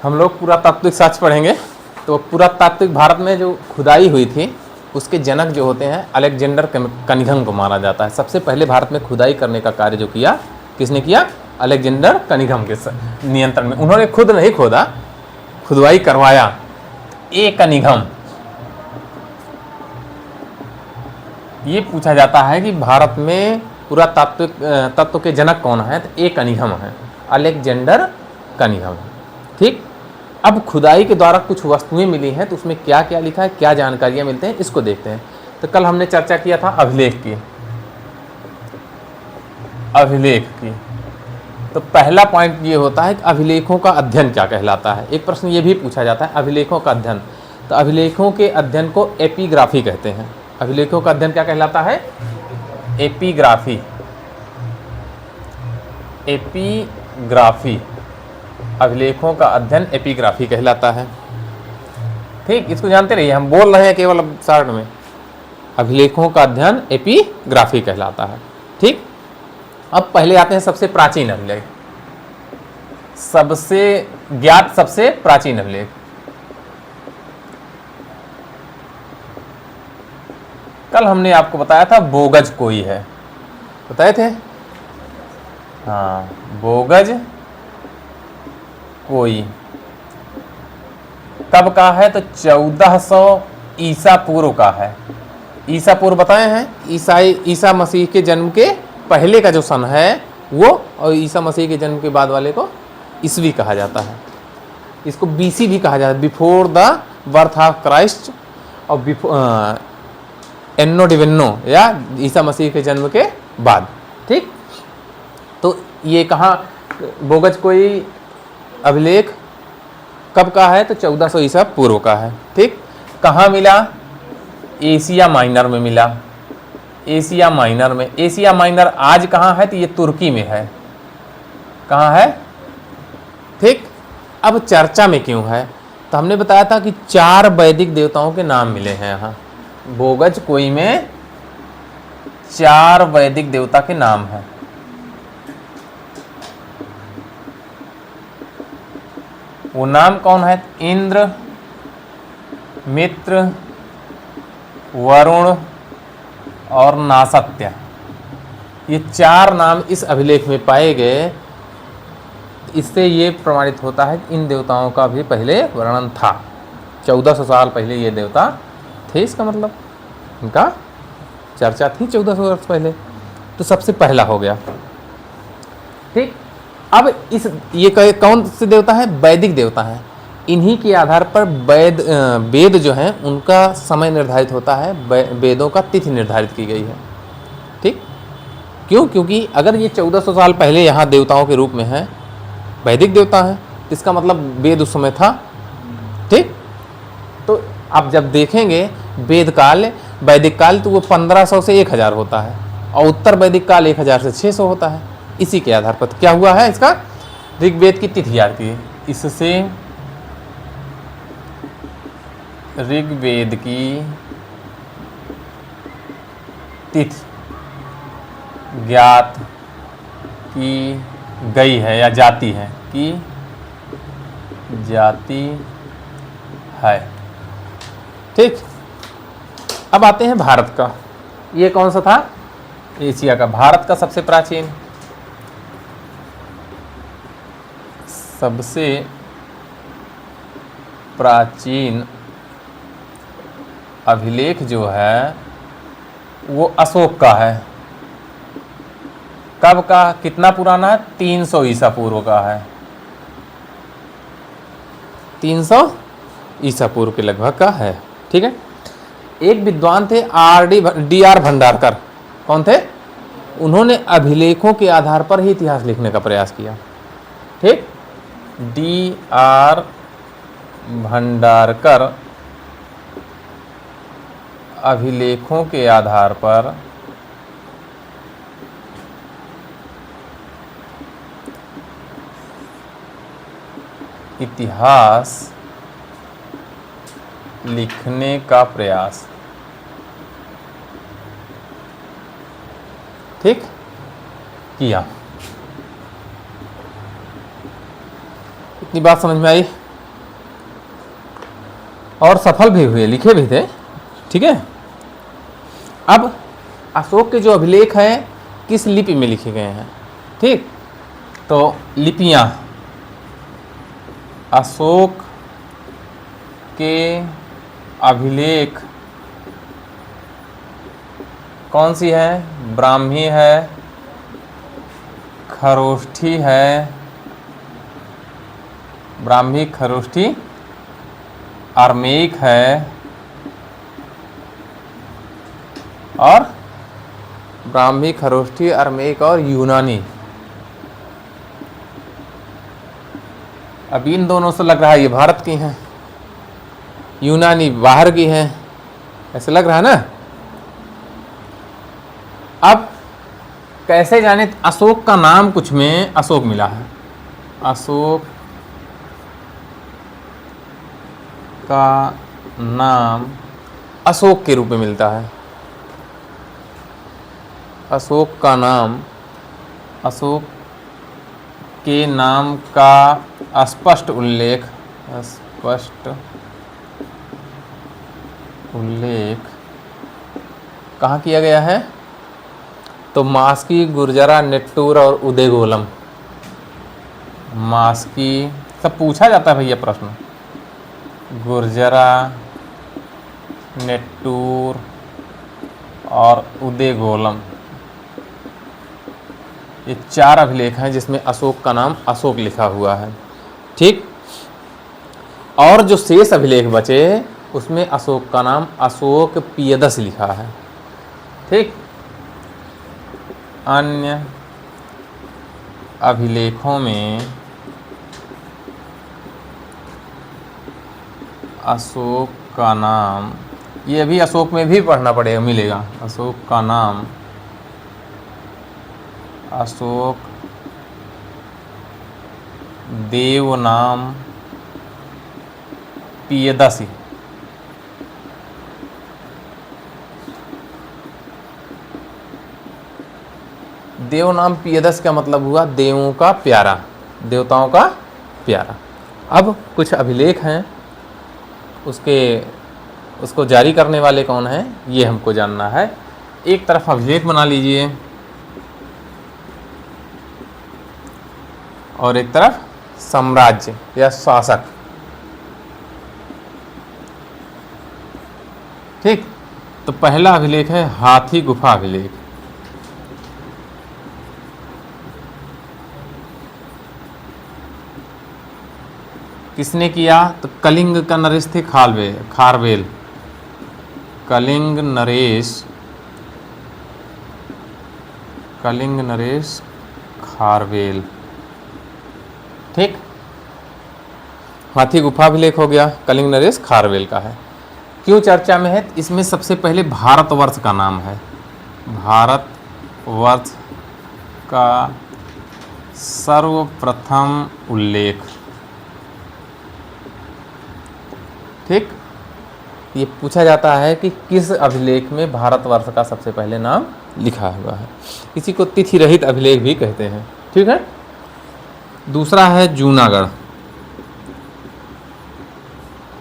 हम लोग पुरातात्विक साक्ष्य पढ़ेंगे। तो पुरातात्विक भारत में जो खुदाई हुई थी उसके जनक जो होते हैं अलेक्जेंडर कनिंघम को माना जाता है। सबसे पहले भारत में खुदाई करने का कार्य जो किया किसने किया? अलेक्जेंडर कनिंघम के नियंत्रण में। उन्होंने खुद नहीं खोदा, खुदवाई करवाया ए कनिंघम। ये पूछा जाता है कि भारत में पुरातात्विक तत्व के जनक कौन है, तो ए कनिंघम है, अलेक्जेंडर कनिंघम। ठीक, अब खुदाई के द्वारा कुछ वस्तुएं मिली हैं तो उसमें क्या क्या लिखा है, क्या जानकारियां मिलते हैं, इसको देखते हैं। तो कल हमने चर्चा किया था अभिलेख की। अभिलेख की तो पहला पॉइंट ये होता है कि अभिलेखों का अध्ययन क्या कहलाता है। एक प्रश्न ये भी पूछा जाता है अभिलेखों का अध्ययन। तो अभिलेखों के अध्ययन को एपिग्राफी कहते हैं। अभिलेखों का अध्ययन क्या कहलाता है? एपिग्राफी। एपिग्राफी, अभिलेखों का अध्ययन एपिग्राफी कहलाता है। ठीक, इसको जानते रहिए, हम बोल रहे हैं केवल शॉर्ट में। अभिलेखों का अध्ययन एपिग्राफी कहलाता है। ठीक, अब पहले आते हैं सबसे प्राचीन अभिलेख, सबसे ज्ञात सबसे प्राचीन अभिलेख। कल हमने आपको बताया था बोगज कोई है, बताए थे? हाँ, बोगज कोई कब का है? तो 1400 ईसा पूर्व का है। ईसा पूर्व बताए हैं, ईसा मसीह के जन्म के पहले का जो सन है वो, और ईसा मसीह के जन्म के बाद वाले को ईसवी कहा जाता है। इसको बीसी भी कहा जाता है, before the birth of Christ, और एन्नो डिविन्नो, या ईसा मसीह के जन्म के बाद। ठीक, तो ये कहाँ बोगज कोई अभिलेख कब का है? तो 1400 ईसा पूर्व का है। ठीक, कहाँ मिला? एशिया माइनर में मिला। एशिया माइनर में, एशिया माइनर आज कहाँ है? तो ये तुर्की में है। कहाँ है? ठीक, अब चर्चा में क्यों है? तो हमने बताया था कि 4 वैदिक देवताओं के नाम मिले हैं यहाँ। बोगज कोई में 4 वैदिक देवता के नाम हैं। वो नाम कौन है? इंद्र, मित्र, वरुण और नासत्य। ये 4 नाम इस अभिलेख में पाए गए। इससे ये प्रमाणित होता है कि इन देवताओं का भी पहले वर्णन था। 1400 साल पहले ये देवता थे, इसका मतलब इनका चर्चा थी 1400 वर्ष पहले। तो सबसे पहला हो गया। ठीक, अब ये कौन से देवता है? वैदिक देवता है। इन्हीं के आधार पर वेद जो हैं उनका समय निर्धारित होता है, वेदों का तिथि निर्धारित की गई है। ठीक, क्यों? क्योंकि अगर ये 1400 साल पहले यहाँ देवताओं के रूप में है, वैदिक देवता है, इसका मतलब वेद उस समय था। ठीक, तो आप जब देखेंगे वेद काल, वैदिक काल, तो वो 1500 से 1000 होता है, और उत्तर वैदिक काल 1000 से 600 होता है। इसी के आधार पर क्या हुआ है? इसका ऋग्वेद की तिथि आती है। इससे ऋग्वेद की तिथि ज्ञात की गई है, या जाती है, कि जाती है। ठीक, अब आते हैं भारत का। ये कौन सा था? एशिया का। भारत का सबसे प्राचीन, सबसे प्राचीन अभिलेख जो है वो अशोक का है। कब का? कितना पुराना है? 300 ईसा पूर्व का है। 300 ईसा पूर्व के लगभग का है। ठीक है, एक विद्वान थे DR भंडारकर। कौन थे? उन्होंने अभिलेखों के आधार पर ही इतिहास लिखने का प्रयास किया। ठीक, DR भंडारकर अभिलेखों के आधार पर इतिहास लिखने का प्रयास। ठीक किया। इतनी बात समझ में आई? और सफल भी हुए, लिखे भी थे। ठीक है। अब अशोक के जो अभिलेख हैं किस लिपि में लिखे गए हैं? ठीक, तो लिपियां अशोक के अभिलेख कौन सी है? ब्राह्मी है, खरोष्ठी है, ब्राह्मी, खरोष्ठी, अरमेइक है और ब्राह्मी, खरोष्ठी, अरमेइक और यूनानी। अब इन दोनों से लग रहा है ये भारत की हैं, यूनानी बाहर की हैं, ऐसे लग रहा है ना। अब कैसे जाने? अशोक का नाम कुछ में अशोक मिला है, अशोक का नाम अशोक के रूप में मिलता है, अशोक का नाम, अशोक के नाम का स्पष्ट उल्लेख, स्पष्ट उल्लेख कहाँ किया गया है? तो मास्की, गुर्जरा, नेट्टूर और उदेगोलम। मास्की सब पूछा जाता है भैया प्रश्न, गुर्जरा, नेट्टूर और उदेगोलम, ये 4 अभिलेख हैं जिसमें अशोक का नाम अशोक लिखा हुआ है। ठीक, और जो शेष अभिलेख बचे उसमें अशोक का नाम अशोक पियदस लिखा है। ठीक, अन्य अभिलेखों में अशोक का नाम, ये भी अशोक में भी पढ़ना पड़ेगा, मिलेगा। अशोक का नाम अशोक देवनाम पियदसी। देवनाम पियदस का मतलब हुआ देवों का प्यारा, देवताओं का प्यारा। अब कुछ अभिलेख हैं, उसको जारी करने वाले कौन हैं ये हमको जानना है। एक तरफ अभिलेख बना लीजिए और एक तरफ साम्राज्य या शासक। ठीक, तो पहला अभिलेख है हाथी गुफा अभिलेख। किसने किया? तो कलिंग का नरेश थे खारवेल, कलिंग नरेश खारवेल। ठीक, हाथी गुफा अभिलेख हो गया, कलिंग नरेश खारवेल का है। क्यों चर्चा में है? इसमें सबसे पहले भारतवर्ष का नाम है, भारतवर्ष का सर्वप्रथम उल्लेख। ठीक, ये पूछा जाता है कि किस अभिलेख में भारतवर्ष का सबसे पहले नाम लिखा हुआ है। इसी को तिथि रहित अभिलेख भी कहते हैं। ठीक है। दूसरा है जूनागढ़,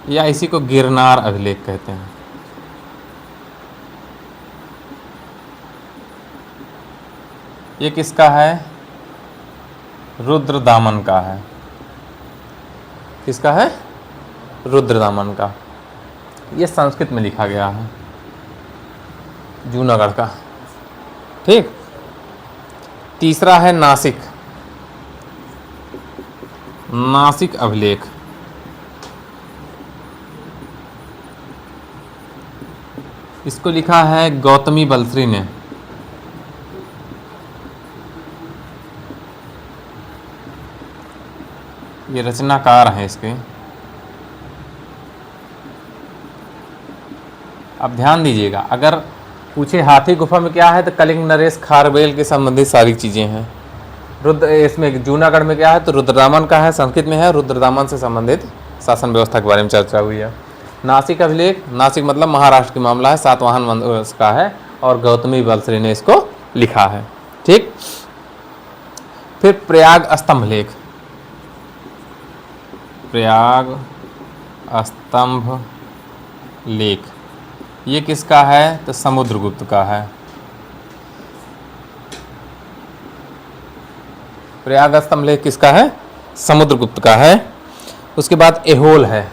या इसी को गिरनार अभिलेख कहते हैं। ये किसका है? रुद्रदामन का है। किसका है? रुद्रदामन का। ये संस्कृत में लिखा गया है, जूनागढ़ का। ठीक, तीसरा है नासिक अभिलेख। इसको लिखा है गौतमी बलश्री ने। ये रचनाकार हैं इसके। अब ध्यान दीजिएगा, अगर पूछे हाथी गुफा में क्या है तो कलिंग नरेश खारवेल के संबंधित सारी चीज़ें हैं। इसमें जूनागढ़ में क्या है तो रुद्रदामन का है, संस्कृत में है, रुद्रदामन से संबंधित शासन व्यवस्था के बारे में चर्चा हुई है। नासिक अभिलेख, नासिक मतलब महाराष्ट्र की मामला है, सातवाहन वंश का है और गौतमी बलश्री ने इसको लिखा है। ठीक, फिर प्रयाग स्तंभ लेख, प्रयाग स्तंभ लेख। ये किसका है? तो समुद्रगुप्त का है। प्रयाग स्तंभ लेख किसका है? समुद्रगुप्त का है। उसके बाद एहोल है।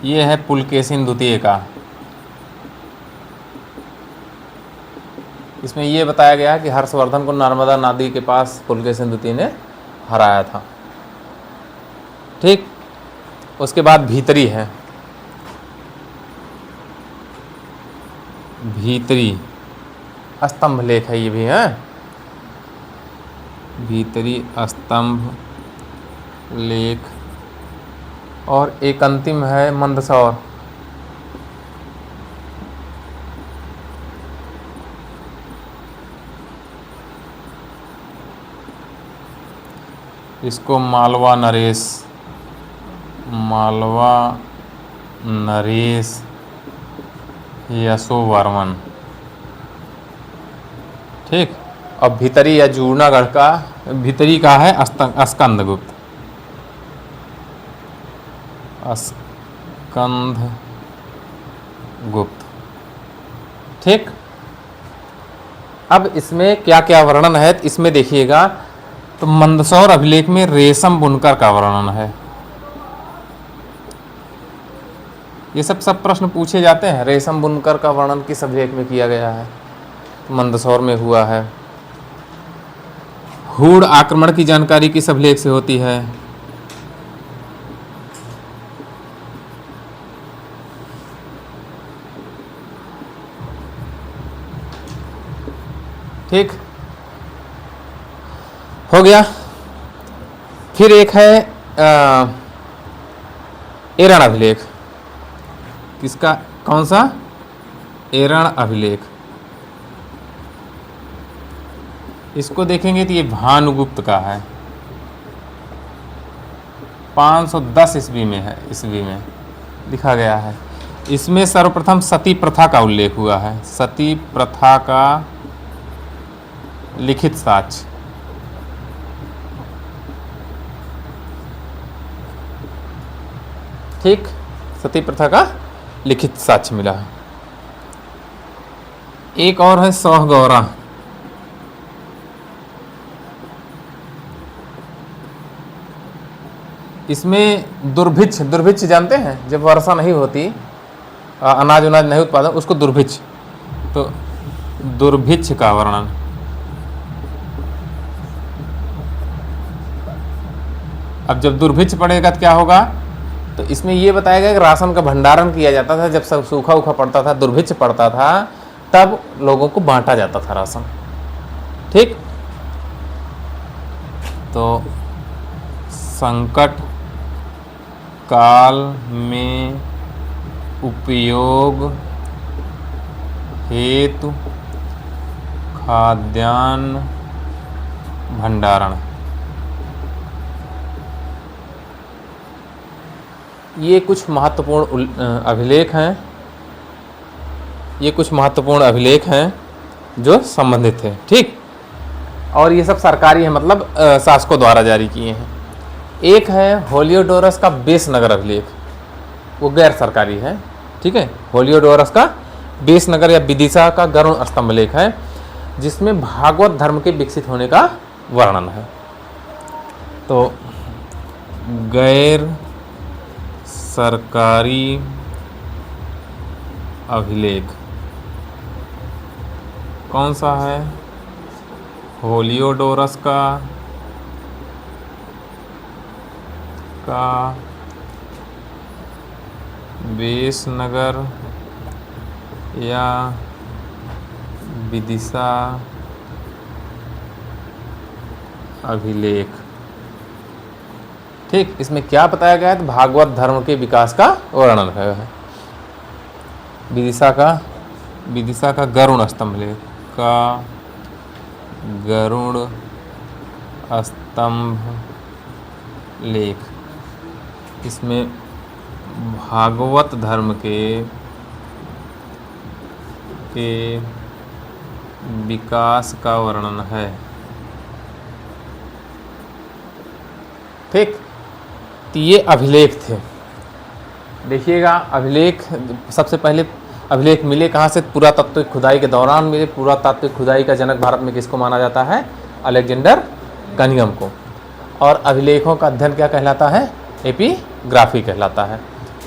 ये है पुलकेशिन द्वितीय का। इसमें ये बताया गया कि हर्षवर्धन को नर्मदा नदी के पास पुलकेशिन द्वितीय ने हराया था। ठीक। उसके बाद भीतरी है। भीतरी स्तंभ लेख है, ये भी है। भीतरी स्तंभ लेख। और एक अंतिम है मंदसौर। इसको मालवा नरेश, मालवा नरेश यशोवर्मन। ठीक। और भीतरी या जूनागढ़ का भीतरी का है स्कंदगुप्त। स्कंदगुप्त। ठीक। अब इसमें क्या क्या वर्णन है, इसमें देखिएगा तो मंदसौर अभिलेख में रेशम बुनकर का वर्णन है। ये सब प्रश्न पूछे जाते हैं। रेशम बुनकर का वर्णन किस अभिलेख में किया गया है? तो मंदसौर में हुआ है। हूण आक्रमण की जानकारी किस अभिलेख से होती है? ठीक हो गया। फिर एक है एरण अभिलेख। किसका? कौन सा? एरण अभिलेख। इसको देखेंगे तो ये भानुगुप्त का है। 510 ईस्वी में है, ईस्वी में लिखा गया है। इसमें सर्वप्रथम सती प्रथा का उल्लेख हुआ है। सती प्रथा का लिखित साक्ष्य। ठीक। सती प्रथा का लिखित साक्ष्य मिला है। एक और है सौहगौरा। इसमें दुर्भिक्ष, दुर्भिक्ष जानते हैं? जब वर्षा नहीं होती, अनाज उनाज नहीं उत्पादन, उसको दुर्भिक्ष। तो दुर्भिक्ष का वर्णन। अब जब दुर्भिक्ष पड़ेगा तो क्या होगा? तो इसमें ये बताया गया कि राशन का भंडारण किया जाता था। जब सब सूखा उखा पड़ता था, दुर्भिक्ष पड़ता था, तब लोगों को बांटा जाता था राशन। ठीक। तो संकट काल में उपयोग हेतु खाद्यान्न भंडारण। ये कुछ महत्वपूर्ण अभिलेख हैं। ये कुछ महत्वपूर्ण अभिलेख हैं जो संबंधित है। ठीक। और ये सब सरकारी है, मतलब शासकों द्वारा जारी किए हैं। एक है होलियोडोरस का बेसनगर अभिलेख, वो गैर सरकारी है। ठीक है। होलियोडोरस का बेसनगर या विदिशा का गरुड़ स्तंभ लेख है, जिसमें भागवत धर्म के विकसित होने का वर्णन है। तो गैर सरकारी अभिलेख कौन सा है? होलियोडोरस का बेसनगर या विदिशा अभिलेख। ठीक। इसमें क्या बताया गया है? तो भागवत धर्म के विकास का वर्णन है। विदिशा का गरुड़ स्तंभ लेख का गरुड़ स्तंभ लेख। इसमें भागवत धर्म के विकास का वर्णन है। ठीक। तो ये अभिलेख थे। देखिएगा, अभिलेख सबसे पहले अभिलेख मिले कहाँ से? पुरातात्विक खुदाई के दौरान मिले। पुरातात्विक खुदाई का जनक भारत में किसको माना जाता है? अलेक्जेंडर कनिंघम को। और अभिलेखों का अध्ययन क्या कहलाता है? एपिग्राफी कहलाता है।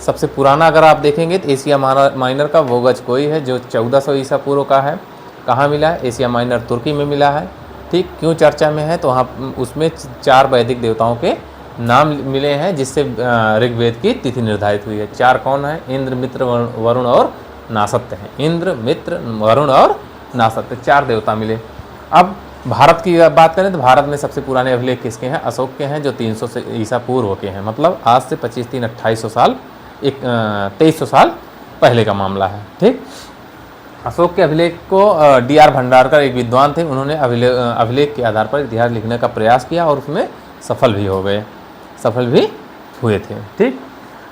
सबसे पुराना अगर आप देखेंगे तो एशिया माइनर का वोगज कोई है जो 1400 ईसा पूर्व का है। कहाँ मिला है? एशिया माइनर तुर्की में मिला है। ठीक, क्यों चर्चा में है? तो वहाँ उसमें 4 वैदिक देवताओं के नाम मिले हैं जिससे ऋग्वेद की तिथि निर्धारित हुई है। 4 कौन है? इंद्र, मित्र, वरुण और नासत्य हैं। इंद्र, मित्र, वरुण और नासत्य, 4 देवता मिले। अब भारत की बात करें तो भारत में सबसे पुराने अभिलेख किसके हैं? अशोक के हैं, जो 300 से ईसा पूर्व के हैं। मतलब आज से 25-3-2800 साल, 2300 साल पहले का मामला है। ठीक, अशोक के अभिलेख को D.R. भंडारकर एक विद्वान थे, उन्होंने अभिलेख के आधार पर इतिहास लिखने का प्रयास किया और उसमें सफल भी हो गए, सफल भी हुए थे। ठीक,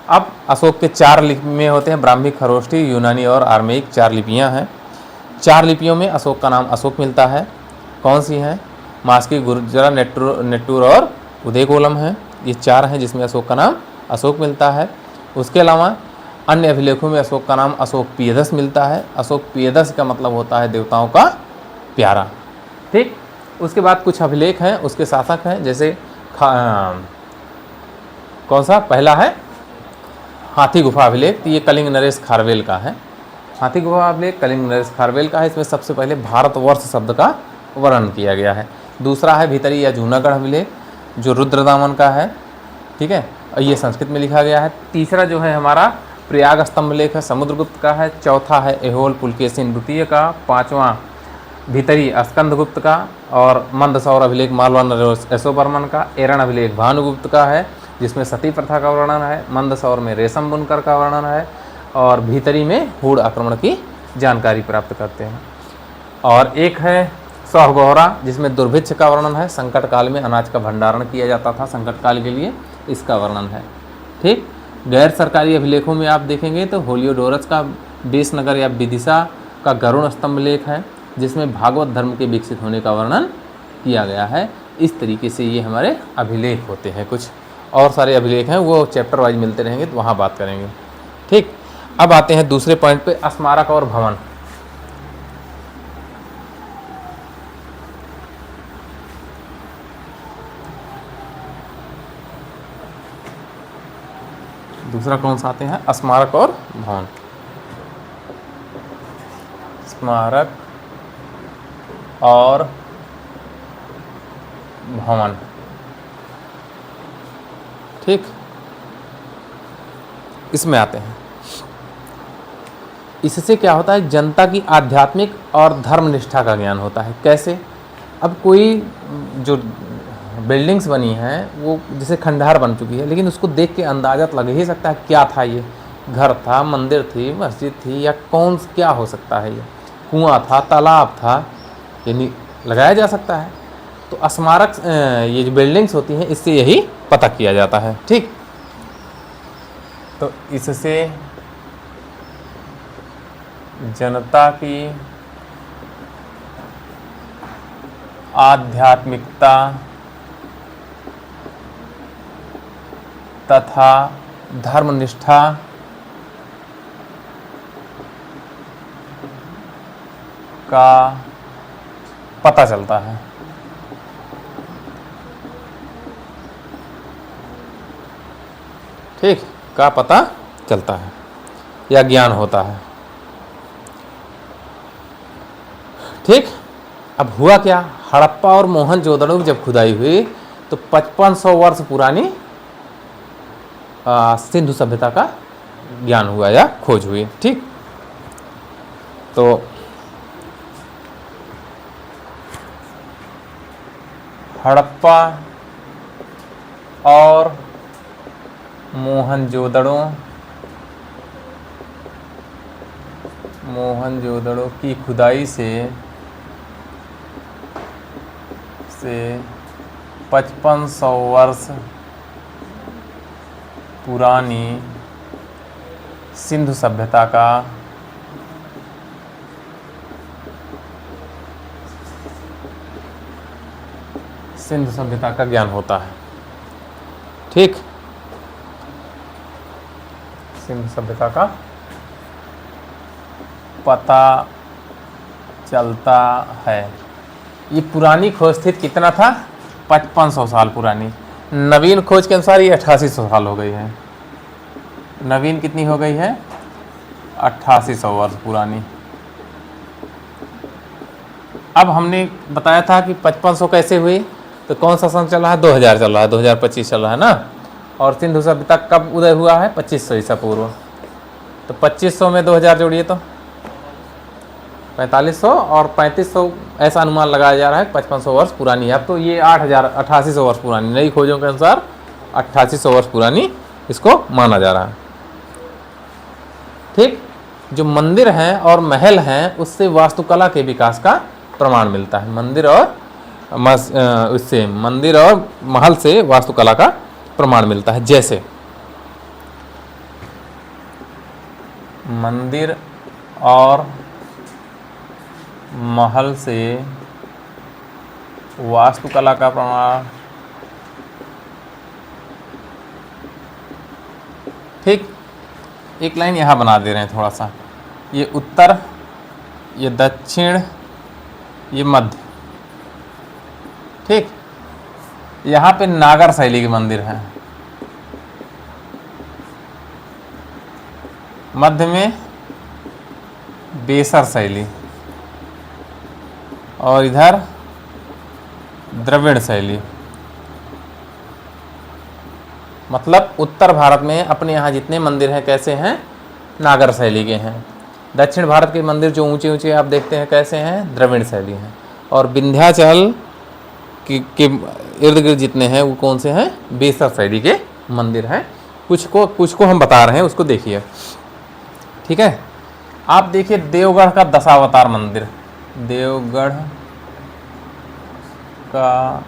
अब अशोक के 4 लिपि में होते हैं, ब्राह्मी, खरोष्ठी, यूनानी और आर्मेइक, 4 लिपियाँ हैं। 4 लिपियों में अशोक का नाम अशोक मिलता है। कौन सी हैं? मास्की, गुर्जरा, नेट्टूर और उदयकोलम है। ये 4 हैं जिसमें अशोक का नाम अशोक मिलता है। उसके अलावा अन्य अभिलेखों में अशोक का नाम अशोक पियदस मिलता है। अशोक पियदस का मतलब होता है देवताओं का प्यारा। ठीक, उसके बाद कुछ अभिलेख हैं, उसके शासक हैं, जैसे कौन सा? पहला है हाथी गुफा अभिलेख। तो ये कलिंग नरेश खारवेल का है। हाथी गुफा अभिलेख कलिंग नरेश खारवेल का है। इसमें सबसे पहले भारतवर्ष शब्द का वर्णन किया गया है। दूसरा है भीतरी या जूनागढ़ अभिलेख, जो रुद्रदामन का है। ठीक है, और ये संस्कृत में लिखा गया है। तीसरा जो है हमारा प्रयाग स्तंभ लेख है, समुद्रगुप्त का है। चौथा है एहोल पुलकेशिन द्वितीय का। 5वां भीतरी स्कंदगुप्त का। और मंदसौर अभिलेख मालवा यशोवर्मन का। एरण अभिलेख भानुगुप्त का है जिसमें सती प्रथा का वर्णन है। मंदसौर में रेशम बुनकर का वर्णन है। और भीतरी में हूण आक्रमण की जानकारी प्राप्त करते हैं। और एक है सहगोहरा जिसमें दुर्भिक्ष का वर्णन है। संकट काल में अनाज का भंडारण किया जाता था, संकट काल के लिए, इसका वर्णन है। ठीक, गैर सरकारी अभिलेखों में आप देखेंगे तो होलियोडोरस का बेसनगर या विदिशा का गरुड़ स्तंभ लेख है जिसमें भागवत धर्म के विकसित होने का वर्णन किया गया है। इस तरीके से ये हमारे अभिलेख होते हैं। कुछ और सारे अभिलेख हैं, वो चैप्टर वाइज मिलते रहेंगे तो वहाँ बात करेंगे। ठीक, अब आते हैं दूसरे पॉइंट पे, स्मारक और भवन। दूसरा कौन सा आते हैं? स्मारक और भवन। स्मारक और भवन। ठीक, इसमें आते हैं। इससे क्या होता है? जनता की आध्यात्मिक और धर्मनिष्ठा का ज्ञान होता है। कैसे? अब कोई जो बिल्डिंग्स बनी हैं वो जैसे खंडहर बन चुकी है, लेकिन उसको देख के अंदाजा लग ही सकता है क्या था ये। घर था, मंदिर थी, मस्जिद थी, या कौन क्या हो सकता है? ये कुआं था, तालाब था, ये लगाया जा सकता है। तो स्मारक, ये जो बिल्डिंग्स होती हैं, इससे यही पता किया जाता है। ठीक, तो इससे जनता की आध्यात्मिकता तथा धर्मनिष्ठा का पता चलता है। ठीक, का पता चलता है या ज्ञान होता है। ठीक, अब हुआ क्या? हड़प्पा और मोहनजोदड़ो की जब खुदाई हुई तो 5500 वर्ष पुरानी सिंधु सभ्यता का ज्ञान हुआ या खोज हुई। ठीक, तो हड़प्पा और मोहनजोदड़ो की खुदाई से 5500 वर्ष पुरानी सिंधु सभ्यता का ज्ञान होता है। ठीक, सिंधु सभ्यता का पता चलता है। ये पुरानी खोज थी, कितना था? 5500 साल पुरानी। नवीन खोज के अनुसार ये 8800 साल हो गई है। नवीन कितनी हो गई है? 8800 वर्ष पुरानी। अब हमने बताया था कि 5500 कैसे हुई, तो कौन सा सन चल रहा है? 2000 चल रहा है, 2025 चल रहा है ना। और सिंधु सभ्यता कब उदय हुआ है? 2500 ईसा पूर्व। तो 2500 में 2000 जोड़िए तो 4500, और 3500 ऐसा अनुमान लगाया जा रहा है 5500 वर्ष पुरानी है। अब तो ये 8800 वर्ष पुरानी, नई खोजों के अनुसार 8800 वर्ष पुरानी इसको माना जा रहा है। ठीक, जो मंदिर हैं और महल हैं उससे वास्तुकला के विकास का प्रमाण मिलता है। मंदिर और महल से वास्तुकला का प्रमाण मिलता है। जैसे मंदिर और महल से वास्तुकला का प्रमाण। ठीक, एक लाइन यहाँ बना दे रहे हैं थोड़ा सा, ये उत्तर, ये दक्षिण, ये मध्य। ठीक, यहाँ पे नागर शैली के मंदिर हैं, मध्य में बेसर शैली, और इधर द्रविड़ शैली। मतलब उत्तर भारत में अपने यहाँ जितने मंदिर हैं कैसे हैं? नागर शैली के हैं। दक्षिण भारत के मंदिर जो ऊंचे ऊंचे आप देखते हैं कैसे हैं? द्रविड़ शैली हैं। और विंध्याचल के इर्द गिर्द जितने हैं वो कौन से हैं? बेसर शैली के मंदिर हैं। कुछ को हम बता रहे हैं, उसको देखिए। ठीक है, आप देखिए देवगढ़ का दशावतार मंदिर, देवगढ़ का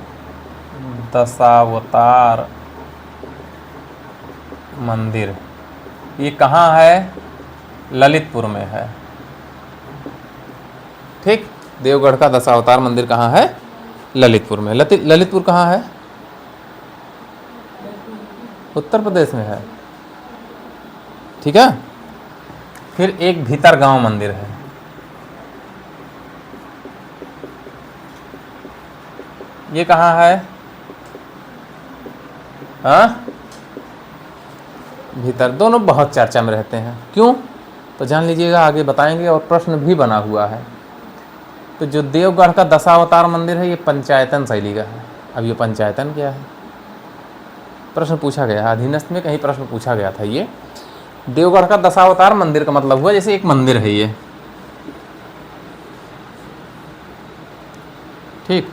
दशावतार मंदिर, ये कहाँ है? ललितपुर में है। ठीक, देवगढ़ का दशावतार मंदिर कहाँ है? ललितपुर में। ललितपुर कहाँ है? उत्तर प्रदेश में है। ठीक है, फिर एक भीतरगांव मंदिर है, ये कहाँ है? हाँ, भीतर। दोनों बहुत चर्चा में रहते हैं, क्यों? तो जान लीजिएगा, आगे बताएंगे, और प्रश्न भी बना हुआ है। तो जो देवगढ़ का दशावतार मंदिर है ये पंचायतन शैली का है। अब ये पंचायतन क्या है? प्रश्न पूछा गया, अधीनस्थ में कहीं प्रश्न पूछा गया था। ये देवगढ़ का दशावतार मंदिर का मतलब हुआ जैसे एक मंदिर है ये। ठीक,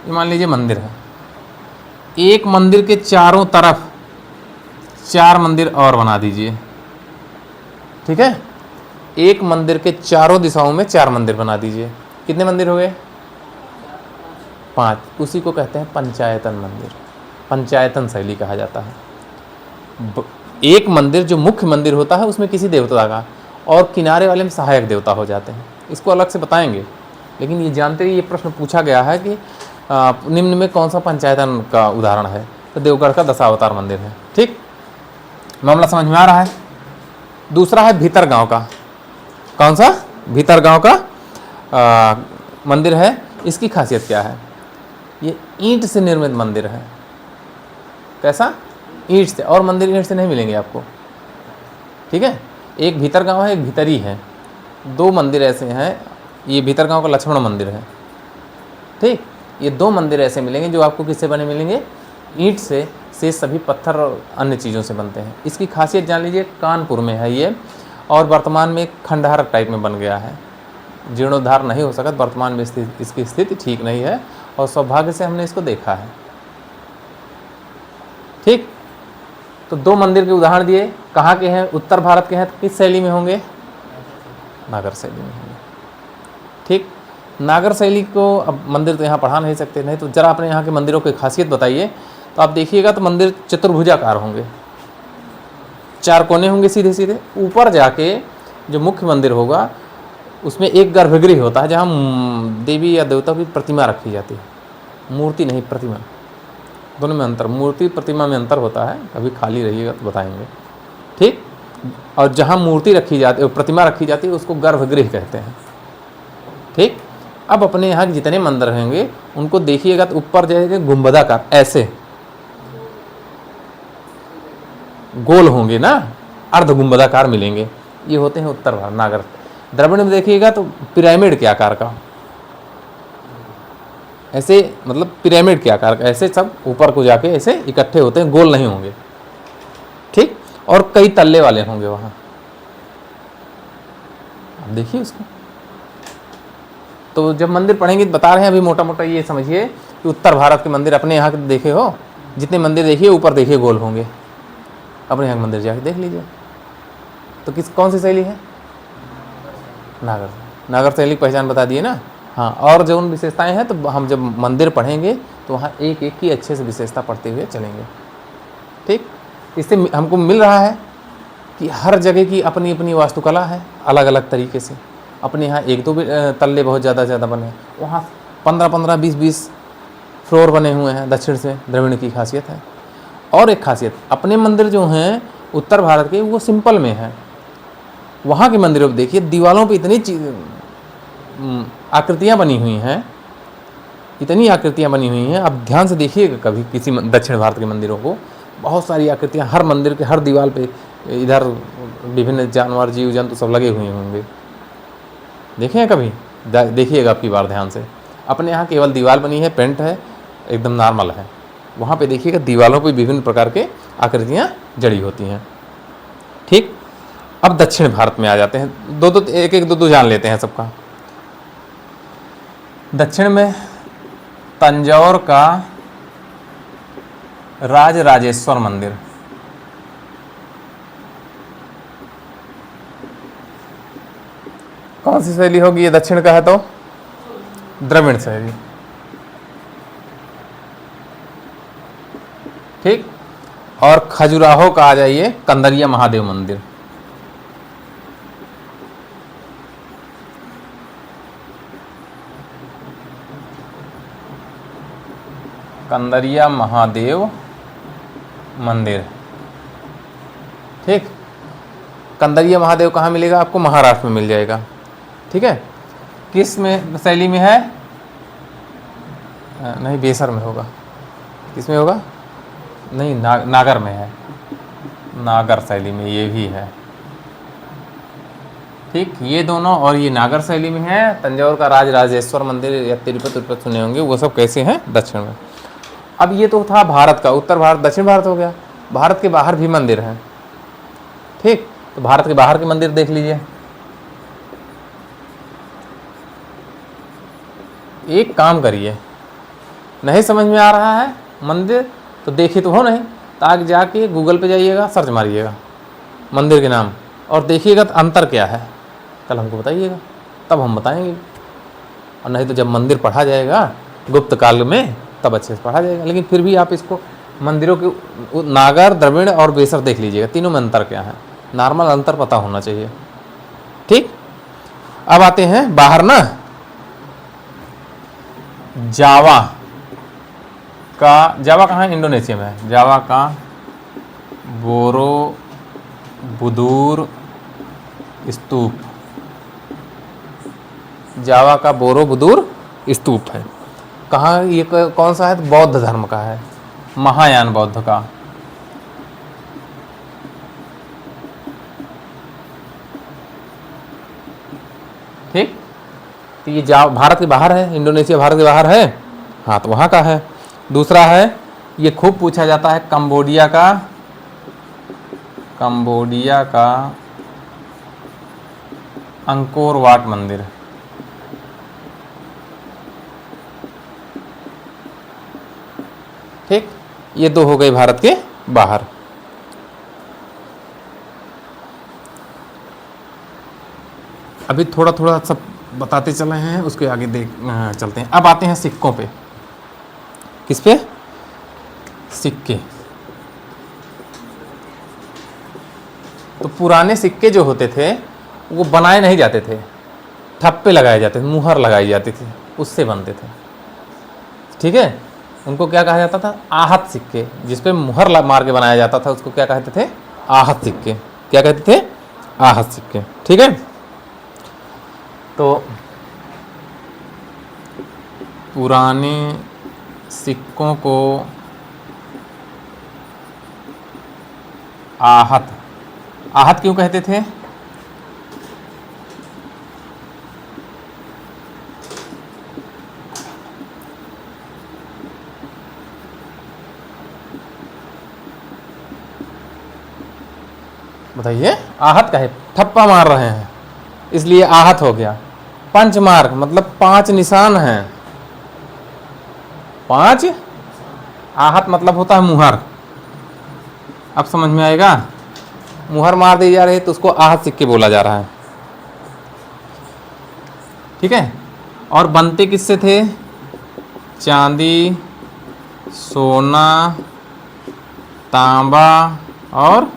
ये मान लीजिए मंदिर है, एक मंदिर के चारों तरफ 4 मंदिर और बना दीजिए। ठीक है, एक मंदिर के चारों दिशाओं में 4 मंदिर बना दीजिए। कितने मंदिर हो गए? 5। उसी को कहते हैं पंचायतन मंदिर, पंचायतन शैली कहा जाता है। एक मंदिर जो मुख्य मंदिर होता है उसमें किसी देवता का, और किनारे वाले में सहायक देवता हो जाते हैं। इसको अलग से बताएंगे, लेकिन ये जानते ही ये प्रश्न पूछा गया है कि निम्न में कौन सा पंचायतन का उदाहरण है? तो देवगढ़ का दशावतार मंदिर है। ठीक, मामला समझ में आ रहा है। दूसरा है भीतरगांव का। कौन सा? भीतरगांव का मंदिर है। इसकी खासियत क्या है? ये ईंट से निर्मित मंदिर है। कैसा? ईंट से। और मंदिर ईंट से नहीं मिलेंगे आपको। ठीक है, एक भीतरगांव है, एक भीतरी है, 2 मंदिर ऐसे हैं। ये भीतरगांव का लक्ष्मण मंदिर है। ठीक, ये 2 मंदिर ऐसे मिलेंगे जो आपको किससे बने मिलेंगे? ईंट से। शेष सभी पत्थर और अन्य चीज़ों से बनते हैं। इसकी खासियत जान लीजिए, कानपुर में है ये, और वर्तमान में खंडहर टाइप में बन गया है, जीर्णोद्धार नहीं हो सका। वर्तमान में इसकी स्थिति ठीक नहीं है, और सौभाग्य से हमने इसको देखा है। ठीक, तो 2 मंदिर के उदाहरण दिए। कहाँ के हैं? उत्तर भारत के हैं। तो किस शैली में होंगे? नागर शैली में होंगे। ठीक, नागर शैली को अब मंदिर तो यहाँ पढ़ा नहीं सकते, नहीं तो जरा अपने यहाँ के मंदिरों की खासियत बताइए। तो आप देखिएगा तो मंदिर चतुर्भुजाकार होंगे, 4 कोने होंगे सीधे सीधे। ऊपर जाके जो मुख्य मंदिर होगा उसमें एक गर्भगृह होता है जहाँ देवी या देवता की प्रतिमा रखी जाती है। मूर्ति नहीं, प्रतिमा। दोनों में अंतर, मूर्ति प्रतिमा में अंतर होता है, कभी खाली रहिएगा तो बताएंगे। ठीक। और जहाँ मूर्ति रखी जाती है, प्रतिमा रखी जाती है, उसको गर्भगृह कहते हैं। ठीक। अब अपने यहाँ के जितने मंदिर रहेंगे उनको देखिएगा तो ऊपर जाएगा गुंबदाकार, ऐसे गोल होंगे ना, अर्ध गुंबदाकार मिलेंगे, ये होते हैं उत्तर भारत नागर। द्रविड़ में देखिएगा तो पिरामिड के आकार का, ऐसे मतलब पिरामिड के आकार का, ऐसे सब ऊपर को जाके ऐसे इकट्ठे होते हैं, गोल नहीं होंगे। ठीक। और कई तल्ले वाले होंगे वहां, आप देखिए उसको। तो जब मंदिर पढ़ेंगे तो बता रहे हैं, अभी मोटा मोटा ये समझिए कि उत्तर भारत के मंदिर अपने यहाँ के देखे हो, जितने मंदिर देखिए ऊपर देखिए गोल होंगे, अपने यहाँ के मंदिर जाके देख लीजिए। तो कौन सी शैली है? नागर। नागर शैली की पहचान बता दिए ना। हाँ, और जो उन विशेषताएं हैं तो हम जब मंदिर पढ़ेंगे तो वहाँ एक एक की अच्छे से विशेषता पढ़ते हुए चलेंगे। ठीक। इससे हमको मिल रहा है कि हर जगह की अपनी अपनी वास्तुकला है, अलग अलग तरीके से। अपने यहाँ एक दो तल्ले बहुत ज़्यादा बने, वहाँ 15-15, 20-20 फ्लोर बने हुए हैं। दक्षिण से द्रविड़ की खासियत है। और एक खासियत, अपने मंदिर जो हैं उत्तर भारत के, वो सिंपल में है। वहाँ के मंदिरों पर देखिए दीवारों पे इतनी आकृतियाँ बनी हुई हैं, इतनी आकृतियाँ बनी हुई हैं। आप ध्यान से देखिएगा कभी किसी दक्षिण भारत के मंदिरों को, बहुत सारी आकृतियाँ हर मंदिर के हर दीवार पे, इधर विभिन्न जानवर जीव जंतु सब लगे हुए होंगे। देखे हैं कभी? देखिएगा आपकी बार ध्यान से। अपने यहाँ केवल दीवार बनी है, पेंट है, एकदम नॉर्मल है। वहाँ पे देखिएगा दीवारों पे विभिन्न प्रकार के आकृतियाँ जड़ी होती हैं। ठीक। अब दक्षिण भारत में आ जाते हैं, एक एक दो जान लेते हैं सबका। दक्षिण में तंजौर का राजराजेश्वर मंदिर, कौन सी शैली होगी? ये दक्षिण का है तो द्रविड़ शैली। ठीक। और खजुराहो का आ जाइए कंदरिया महादेव मंदिर। कंदरिया महादेव मंदिर। ठीक। कंदरिया महादेव कहाँ मिलेगा आपको? महाराष्ट्र में मिल जाएगा। ठीक है। किस में शैली में है? नहीं, बेसर में होगा। किस में होगा? नहीं, नागर में है, नागर शैली में ये भी है। ठीक। ये दोनों, और ये नागर शैली में है। तंजौर का राजराजेश्वर मंदिर या तिरुपति सुने होंगे, वो सब कैसे हैं? दक्षिण में। अब ये तो था भारत का, उत्तर भारत, दक्षिण भारत हो गया। भारत के बाहर भी मंदिर हैं। ठीक। तो भारत के बाहर के मंदिर देख लीजिए। एक काम करिए, नहीं समझ में आ रहा है मंदिर तो देखिए तो हो नहीं, तो आगे जाके गूगल पे जाइएगा, सर्च मारिएगा मंदिर के नाम और देखिएगा तो अंतर क्या है, कल हमको बताइएगा, तब हम बताएंगे। और नहीं तो जब मंदिर पढ़ा जाएगा गुप्त काल में तब अच्छे से पढ़ा जाएगा। लेकिन फिर भी आप इसको मंदिरों के नागर, द्रविड़ और बेसर देख लीजिएगा, तीनों में अंतर क्या है, नॉर्मल अंतर पता होना चाहिए। ठीक। अब आते हैं बाहर ना, जावा कहाँ है? इंडोनेशिया में है। जावा का बोरोबुदुर स्तूप, जावा का बोरोबुदुर स्तूप है। कहाँ? ये कौन सा है? बौद्ध धर्म का है, महायान बौद्ध का। ठीक। तो ये भारत के बाहर है, इंडोनेशिया भारत के बाहर है। हाँ, तो वहाँ का है। दूसरा है, ये खूब पूछा जाता है, कंबोडिया का अंकोर वाट मंदिर। ठीक। ये दो हो गए भारत के बाहर। अभी थोड़ा थोड़ा सब बताते चले हैं, उसके आगे चलते हैं। अब आते हैं सिक्कों पे। किस पे? सिक्के। तो पुराने सिक्के जो होते थे वो बनाए नहीं जाते थे, ठप्पे लगाए जाते थे, मुहर लगाई जाती थी, उससे बनते थे। ठीक है। उनको क्या कहा जाता था? आहत सिक्के। जिस पे मुहर मार के बनाया जाता था उसको क्या कहते थे? आहत सिक्के। क्या कहते थे? आहत सिक्के। ठीक है, तो पुराने सिक्कों को आहत आहत क्यों कहते थे? बताइए। आहत कहे ठप्पा मार रहे हैं इसलिए आहत हो गया। पंच मार्क मतलब 5 निशान हैं, 5। आहत मतलब होता है मुहर। अब समझ में आएगा? मुहर मार दी जा रही है तो उसको आहत सिक्के बोला जा रहा है। ठीक है, और बनते किससे थे? चांदी, सोना, तांबा और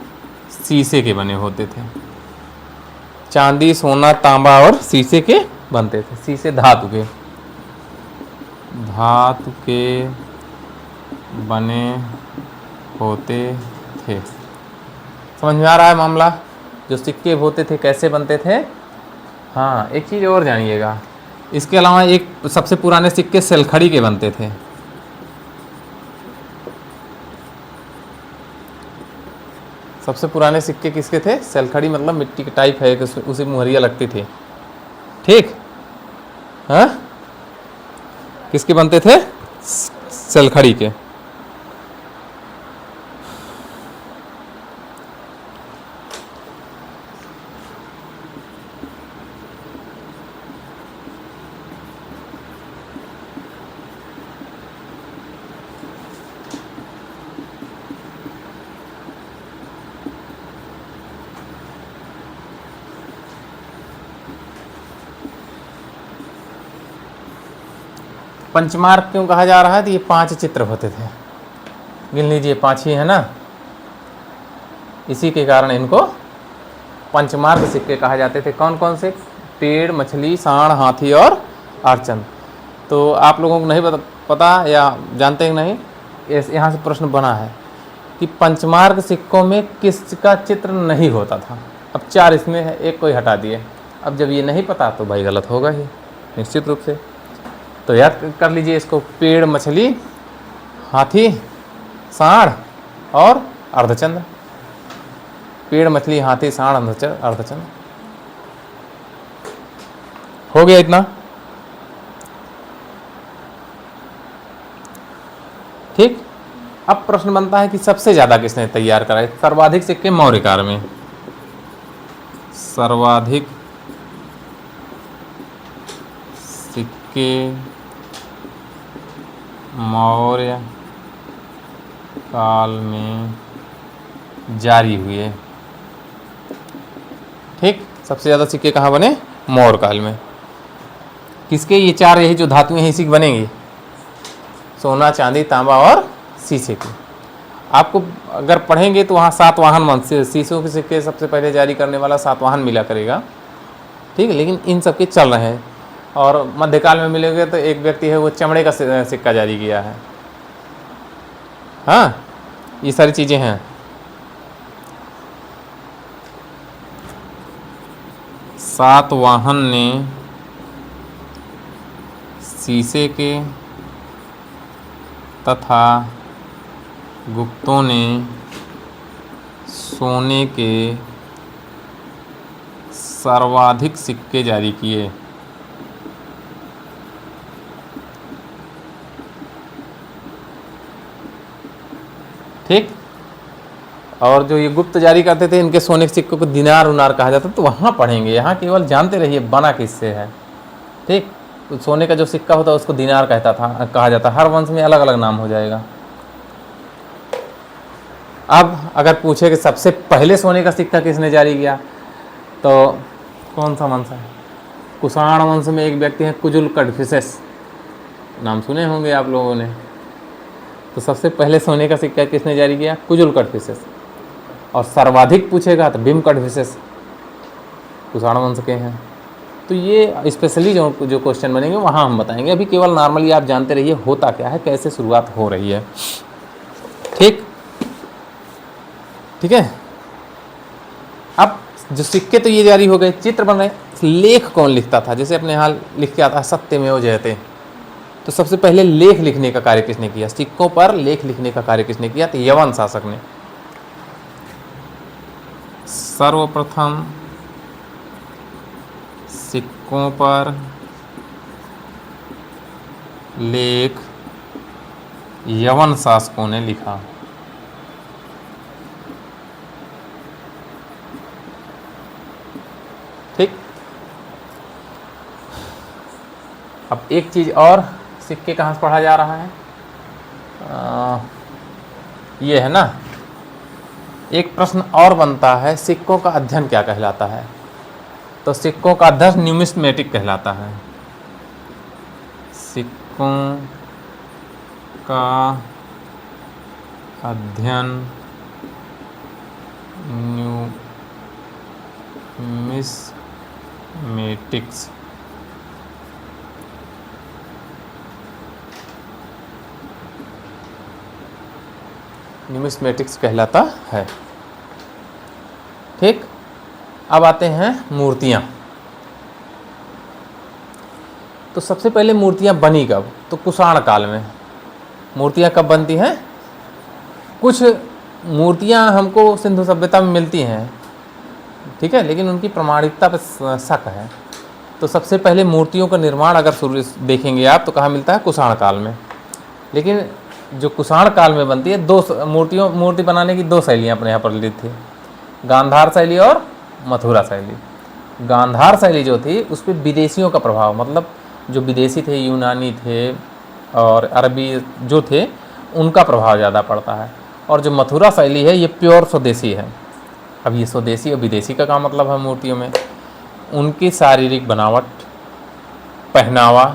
शीशे के बने होते थे। चांदी, सोना, तांबा और शीशे के बनते थे। शीशे धातु के बने होते थे। समझ में आ रहा है मामला? जो सिक्के होते थे कैसे बनते थे? हाँ, एक चीज़ और जानिएगा, इसके अलावा एक सबसे पुराने सिक्के सेलखड़ी के बनते थे। सबसे पुराने सिक्के किसके थे? सेलखड़ी, मतलब मिट्टी के टाइप है, उसी मुहरिया लगती थी। ठीक, हाँ, किसके बनते थे? सेलखड़ी के। पंचमार्क क्यों कहा जा रहा है? तो ये 5 चित्र होते थे, गिन लीजिए 5 ही है ना, इसी के कारण इनको पंचमार्क सिक्के कहा जाते थे। कौन कौन से? पेड़, मछली, सांड, हाथी और अर्चन। तो आप लोगों को नहीं पता या जानते हैं नहीं, यहाँ से प्रश्न बना है कि पंचमार्क सिक्कों में किसका चित्र नहीं होता था। अब 4 इसमें है, एक कोई हटा दिए। अब जब ये नहीं पता तो भाई गलत होगा ही निश्चित रूप से। तो याद कर लीजिए इसको, पेड़, मछली, हाथी, सांड और अर्धचंद्र। पेड़, मछली, हाथी, सांड, अर्धचंद्र। हो गया इतना? ठीक। अब प्रश्न बनता है कि सबसे ज्यादा किसने तैयार कराए? सर्वाधिक सिक्के मौर्य काल में। सर्वाधिक सिक्के मौर्य काल में जारी हुए। ठीक, सबसे ज़्यादा सिक्के कहाँ बने? मौर्य काल में। किसके? ये 4 यही जो धातुएं हैं इसी की बनेंगी, सोना, चांदी, तांबा और शीशे की। आपको अगर पढ़ेंगे तो वहाँ सातवाहन वंश, शीशों के सिक्के सबसे पहले जारी करने वाला सातवाहन मिला करेगा। ठीक है, लेकिन इन सबके चल रहे हैं। और मध्यकाल में मिलेंगे तो एक व्यक्ति है वो चमड़े का सिक्का जारी किया है। हाँ, ये सारी चीज़ें हैं। सातवाहन ने शीशे के तथा गुप्तों ने सोने के सर्वाधिक सिक्के जारी किए। ठीक, और जो ये गुप्त जारी करते थे इनके सोने के सिक्कों को दिनार उनार कहा जाता। तो वहाँ पढ़ेंगे, यहाँ केवल जानते रहिए बना किससे है। ठीक, तो सोने का जो सिक्का होता है उसको दिनार कहा जाता। हर वंश में अलग अलग नाम हो जाएगा। अब अगर पूछे कि सबसे पहले सोने का सिक्का किसने जारी किया, तो कौन सा वंश है? कुषाण वंश में एक व्यक्ति हैं कुजुल कडफिसेस, नाम सुने होंगे आप लोगों ने। तो सबसे पहले सोने का सिक्का किसने जारी किया? कुजुल कडफिसेस। और सर्वाधिक पूछेगा तो भीम कडफिसेस, कुषाण वंश के हैं। तो ये स्पेशली जो जो क्वेश्चन बनेंगे वहाँ हम बताएंगे। अभी केवल नॉर्मली आप जानते रहिए होता क्या है, कैसे शुरुआत हो रही है। ठीक ठीक है। अब जो सिक्के तो ये जारी हो गए, चित्र बन रहे, लेख कौन लिखता था? जैसे अपने यहाँ लिख के आता है सत्यमेव जयते, तो सबसे पहले लेख लिखने का कार्य किसने किया? सिक्कों पर लेख लिखने का कार्य किसने किया? तो यवन शासक ने। सर्वप्रथम सिक्कों पर लेख यवन शासकों ने लिखा। ठीक। अब एक चीज और, सिक्के कहाँ से पढ़ा जा रहा है? ये है ना। एक प्रश्न और बनता है, सिक्कों का अध्ययन क्या कहलाता है? तो सिक्कों का अध्ययन न्यूमिस्मेटिक कहलाता है। सिक्कों का अध्ययन न्यूमिस्मेटिक्स। न्यूमिस्मेटिक्स कहलाता है। ठीक। अब आते हैं मूर्तियाँ। तो सबसे पहले मूर्तियाँ बनी कब? तो कुषाण काल में। मूर्तियाँ कब बनती हैं? कुछ मूर्तियाँ हमको सिंधु सभ्यता में मिलती हैं, ठीक है, लेकिन उनकी प्रमाणिकता पर शक है। तो सबसे पहले मूर्तियों का निर्माण अगर शुरू देखेंगे आप तो कहाँ मिलता है? कुषाण काल में। लेकिन जो कुषाण काल में बनती है, मूर्ति बनाने की दो शैलियाँ अपने यहाँ प्रचलित थी, गांधार शैली और मथुरा शैली। गांधार शैली जो थी उस पर विदेशियों का प्रभाव, मतलब जो विदेशी थे, यूनानी थे और अरबी जो थे, उनका प्रभाव ज़्यादा पड़ता है। और जो मथुरा शैली है ये प्योर स्वदेशी है। अब ये स्वदेशी और विदेशी का क्या मतलब है? मूर्तियों में उनकी शारीरिक बनावट, पहनावा,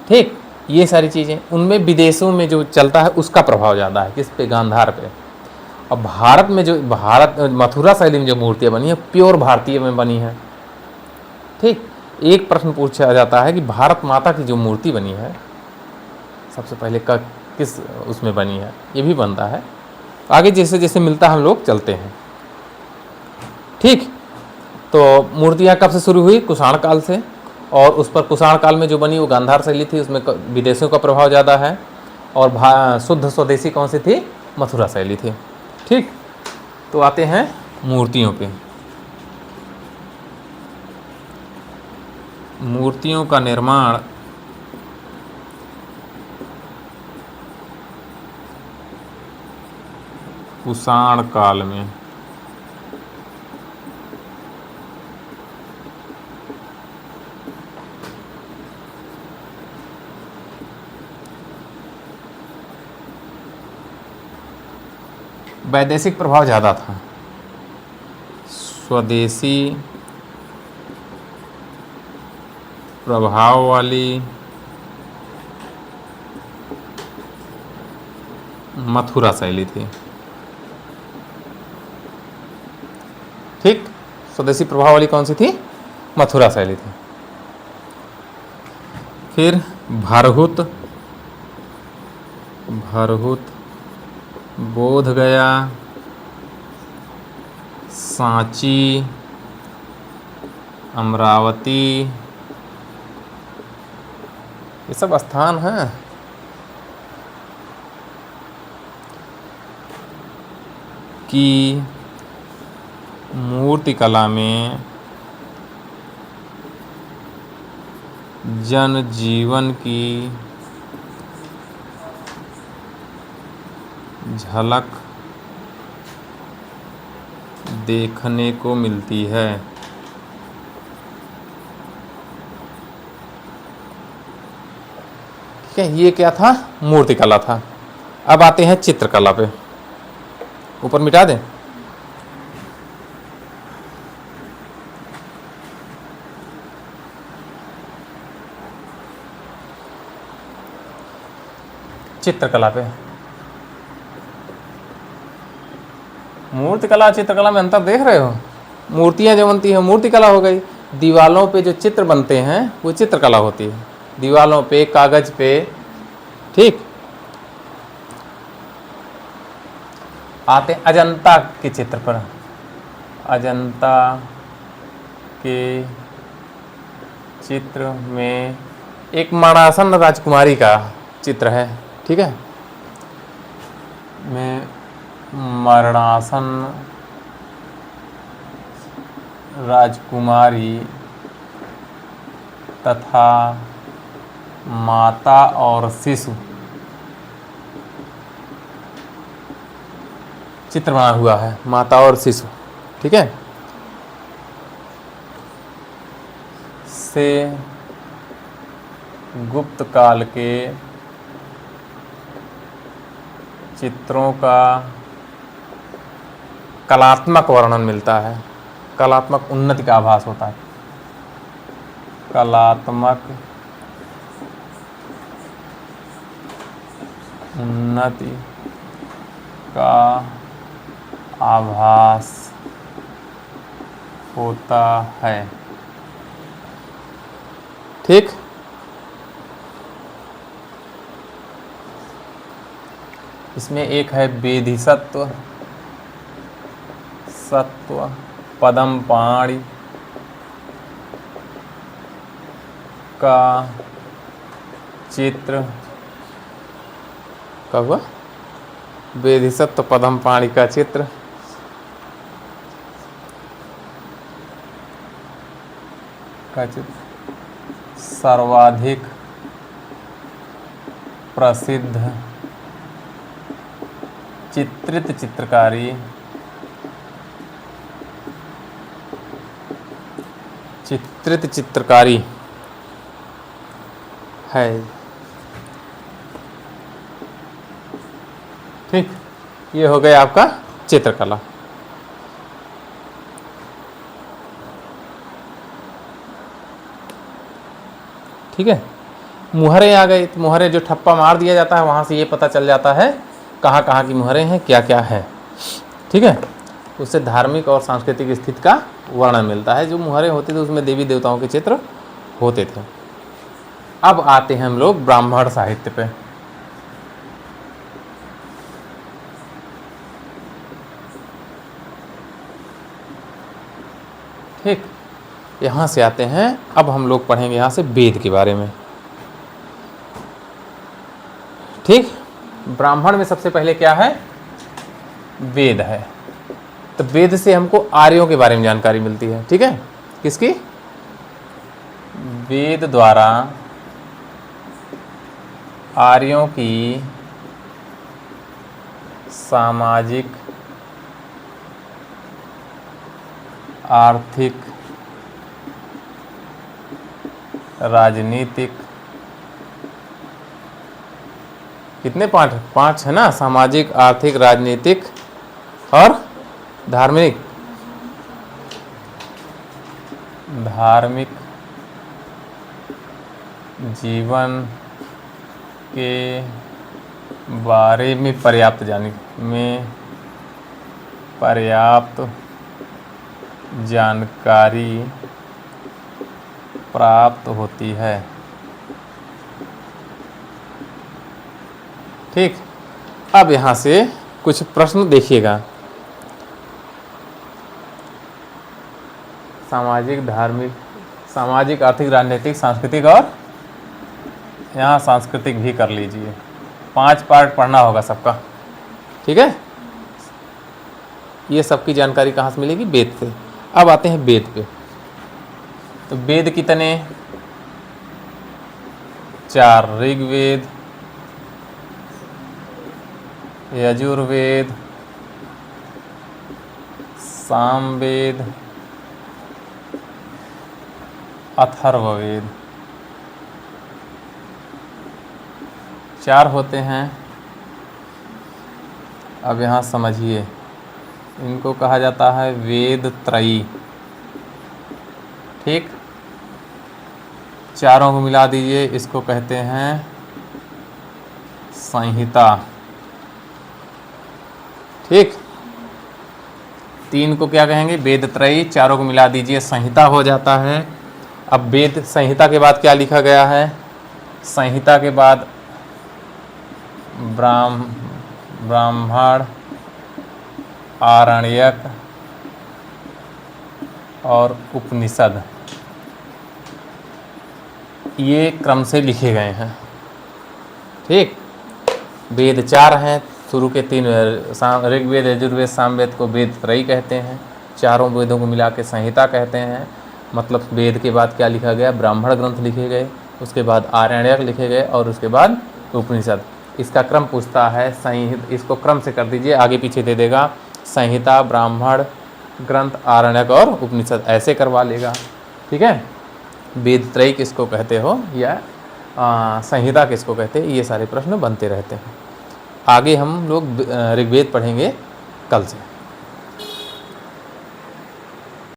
ठीक, ये सारी चीज़ें, उनमें विदेशों में जो चलता है उसका प्रभाव ज़्यादा है। किस पे? गांधार पे। अब भारत में जो मथुरा शैली में जो मूर्तियाँ बनी है प्योर भारतीय में बनी है। ठीक। एक प्रश्न पूछा जाता है कि भारत माता की जो मूर्ति बनी है सबसे पहले किस उसमें बनी है? ये भी बनता है। आगे जैसे जैसे मिलता है हम लोग चलते हैं। ठीक। तो मूर्तियाँ कब से शुरू हुई? कुषाण काल से। और उस पर कुषाण काल में जो बनी वो गांधार शैली थी, उसमें विदेशियों का प्रभाव ज़्यादा है। और शुद्ध स्वदेशी कौन सी थी? मथुरा शैली थी। ठीक। तो आते हैं मूर्तियों पे। मूर्तियों का निर्माण कुषाण काल में। वैदेशिक प्रभाव ज़्यादा था, स्वदेशी प्रभाव वाली मथुरा शैली थी। ठीक। स्वदेशी प्रभाव वाली कौन सी थी? मथुरा शैली थी। फिर भरहुत, बोध गया, सांची, अमरावती, ये सब स्थान हैं। कि मूर्ति कला में जनजीवन की झलक देखने को मिलती है। ठीक है, ये क्या था? मूर्तिकला था। अब आते हैं चित्रकला पे। ऊपर मिटा दें। चित्रकला पे, मूर्तिकला चित्रकला में अंतर देख रहे हो? मूर्तियां जो बनती है मूर्तिकला हो गई, दीवालों पे जो चित्र बनते हैं वो चित्रकला होती है, दीवालों पे, कागज पे। ठीक, आते हैं अजंता के चित्र पर। अजंता के चित्र में एक मरणासन राजकुमारी का चित्र है। ठीक है, में मरणासन राजकुमारी तथा माता और शिशु चित्र बना हुआ है, माता और शिशु। ठीक है, से गुप्त काल के चित्रों का कलात्मक वर्णन मिलता है, कलात्मक उन्नति का आभास होता है। कलात्मक उन्नति का आभास होता है। ठीक, इसमें एक है वेधिसत्व सत्व पदमपाणि का चित्र। कब हुआ? वेधिसत्व पदमपाणि का चित्र सर्वाधिक प्रसिद्ध चित्रित चित्रकारी है। ठीक, ये हो गया आपका चित्रकला। ठीक है, मुहरें आ गई। तो मुहरें जो ठप्पा मार दिया जाता है वहाँ से ये पता चल जाता है कहाँ कहाँ की मुहरें हैं, क्या क्या है। ठीक है, उससे धार्मिक और सांस्कृतिक स्थिति का वर्णन मिलता है। जो मुहरें होती थी उसमें देवी देवताओं के चित्र होते थे। अब आते हैं हम लोग ब्राह्मण साहित्य पे। ठीक, यहाँ से आते हैं। अब हम लोग पढ़ेंगे यहाँ से वेद के बारे में। ठीक, ब्राह्मण में सबसे पहले क्या है? वेद है। तो वेद से हमको आर्यों के बारे में जानकारी मिलती है। ठीक है, किसकी? वेद द्वारा आर्यों की सामाजिक, आर्थिक, राजनीतिक, कितने पाठ? 5 है ना? सामाजिक, आर्थिक, राजनीतिक और धार्मिक जीवन के बारे में पर्याप्त जानकारी प्राप्त होती है। ठीक, अब यहाँ से कुछ प्रश्न देखिएगा। सामाजिक, धार्मिक, सामाजिक, आर्थिक, राजनीतिक, सांस्कृतिक और यहाँ सांस्कृतिक भी कर लीजिए। 5 पार्ट पढ़ना होगा सबका। ठीक है, ये सबकी जानकारी कहाँ से मिलेगी? वेद से। अब आते हैं वेद पे। तो वेद कितने? 4, ऋग्वेद, यजुर्वेद, सामवेद, अथर्ववेद। 4 होते हैं। अब यहाँ समझिए, इनको कहा जाता है वेद त्रयी। ठीक, चारों को मिला दीजिए, इसको कहते हैं संहिता। ठीक, 3 को क्या कहेंगे? वेद त्रयी। चारों को मिला दीजिए, संहिता हो जाता है। अब वेद संहिता के बाद क्या लिखा गया है? संहिता के बाद ब्राह्मण, आरण्यक और उपनिषद, ये क्रम से लिखे गए हैं। ठीक, वेद 4 हैं, शुरू के 3 ऋग्वेद, यजुर्वेद, सामवेद को वेद त्रयी कहते हैं। चारों वेदों को मिला के संहिता कहते हैं। मतलब वेद के बाद क्या लिखा गया? ब्राह्मण ग्रंथ लिखे गए, उसके बाद आरण्यक लिखे गए और उसके बाद उपनिषद। इसका क्रम पूछता है इसको क्रम से कर दीजिए, आगे पीछे दे देगा। संहिता, ब्राह्मण ग्रंथ, आरण्यक और उपनिषद, ऐसे करवा लेगा। ठीक है, वेद त्रयी किसको कहते हो या संहिता किसको कहते हैं, ये सारे प्रश्न बनते रहते हैं। आगे हम लोग ऋग्वेद पढ़ेंगे कल से।